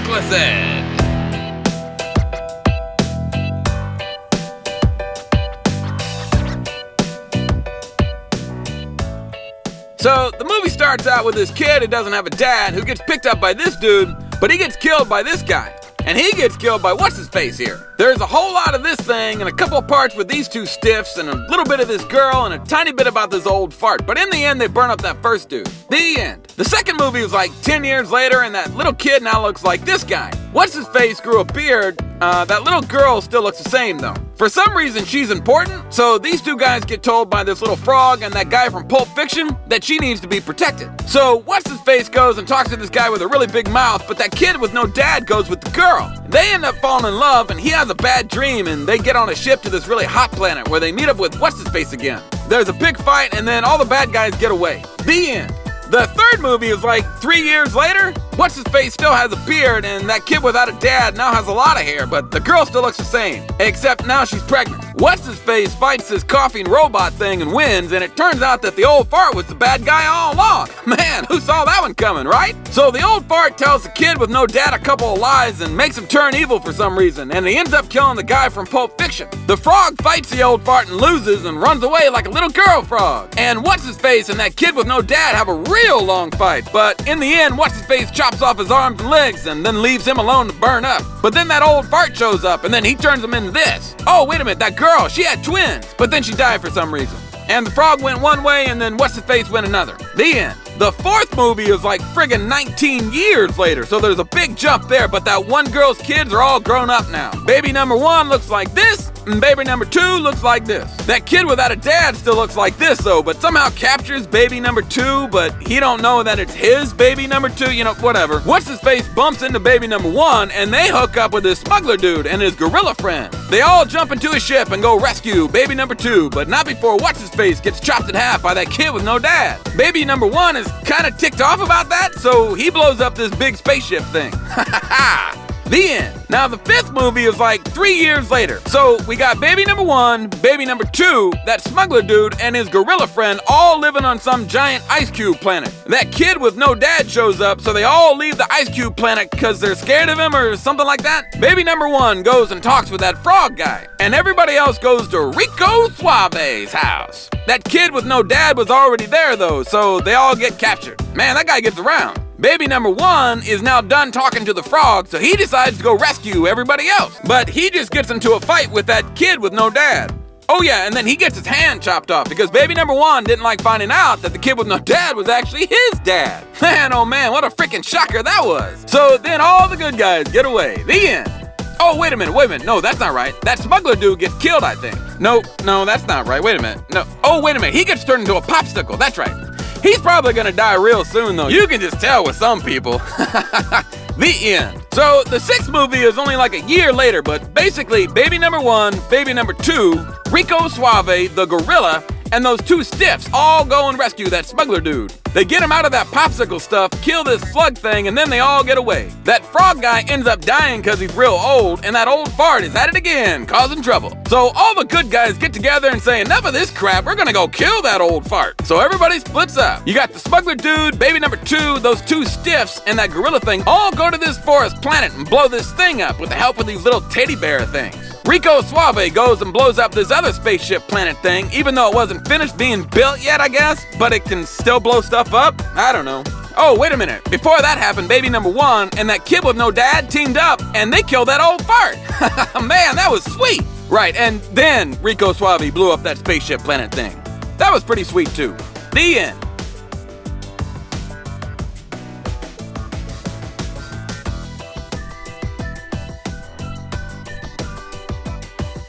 Explicit! So, the movie starts out with this kid who doesn't have a dad who gets picked up by this dude, but he gets killed by this guy. And he gets killed by what's-his-face here. There's a whole lot of this thing and a couple of parts with these two stiffs and a little bit of this girl and a tiny bit about this old fart. But in the end, they burn up that first dude. The end. The second movie was like 10 years later and that little kid now looks like this guy. What's-his-face grew a beard. That little girl still looks the same though. For some reason, she's important, so these two guys get told by this little frog and that guy from Pulp Fiction that she needs to be protected. So what's-his-face goes and talks to this guy with a really big mouth, but that kid with no dad goes with the girl. They end up falling in love and he has a bad dream and they get on a ship to this really hot planet where they meet up with what's-his-face again. There's a big fight and then all the bad guys get away. The end. The third movie is like 3 years later. What's-his-face still has a beard and that kid without a dad now has a lot of hair, but the girl still looks the same, except now she's pregnant. What's-his-face fights this coughing robot thing and wins, and it turns out that the old fart was the bad guy all along. Man, who saw that one coming, right? So the old fart tells the kid with no dad a couple of lies and makes him turn evil for some reason, and he ends up killing the guy from Pulp Fiction. The frog fights the old fart and loses and runs away like a little girl frog. And What's-his-face and that kid with no dad have a real long fight, but in the end, What's-his-face chops off his arms and legs and then leaves him alone to burn up. But then that old fart shows up and then he turns him into this. Oh, wait a minute, that girl, she had twins, but then she died for some reason. And the frog went one way and then What's-his-face went another. The end. The fourth movie is like friggin' 19 years later, so there's a big jump there, but that one girl's kids are all grown up now. Baby number 1 looks like this, and baby number 2 looks like this. That kid without a dad still looks like this though, but somehow captures baby number 2, but he don't know that it's his baby number 2, whatever. What's-his-face bumps into baby number 1, and they hook up with this smuggler dude and his gorilla friend. They all jump into a ship and go rescue baby number 2, but not before What's-his-face gets chopped in half by that kid with no dad. Baby number 1 is kind of ticked off about that, so he blows up this big spaceship thing. Ha ha ha! The end. Now the fifth movie is like 3 years later. So we got baby number 1, baby number 2, that smuggler dude and his gorilla friend all living on some giant ice cube planet. That kid with no dad shows up, so they all leave the ice cube planet because they're scared of him or something like that. Baby number 1 goes and talks with that frog guy, and everybody else goes to Rico Suave's house. That kid with no dad was already there though, so they all get captured. Man, that guy gets around. Baby number 1 is now done talking to the frog, so he decides to go rescue everybody else. But he just gets into a fight with that kid with no dad. Oh yeah, and then he gets his hand chopped off because baby number 1 didn't like finding out that the kid with no dad was actually his dad. Man, oh man, what a freaking shocker that was. So then all the good guys get away. The end. Oh, wait a minute, no, that's not right. That smuggler dude gets killed, I think. No, that's not right, wait a minute. No, oh, wait a minute, he gets turned into a popsicle, that's right. He's probably gonna die real soon though. You can just tell with some people. The end. So the sixth movie is only like a year later, but basically baby number 1, baby number 2, Rico Suave, the gorilla, and those two stiffs all go and rescue that smuggler dude. They get him out of that popsicle stuff, kill this slug thing, and then they all get away. That frog guy ends up dying because he's real old, and that old fart is at it again, causing trouble. So all the good guys get together and say, enough of this crap, we're gonna go kill that old fart. So everybody splits up. You got the smuggler dude, baby number 2, those two stiffs, and that gorilla thing all go to this forest planet and blow this thing up with the help of these little teddy bear things. Rico Suave goes and blows up this other spaceship planet thing, even though it wasn't finished being built yet, I guess, but it can still blow stuff up? I don't know. Oh, wait a minute. Before that happened, baby number 1 and that kid with no dad teamed up, and they killed that old fart. Man, that was sweet. Right, and then Rico Suave blew up that spaceship planet thing. That was pretty sweet, too. The end.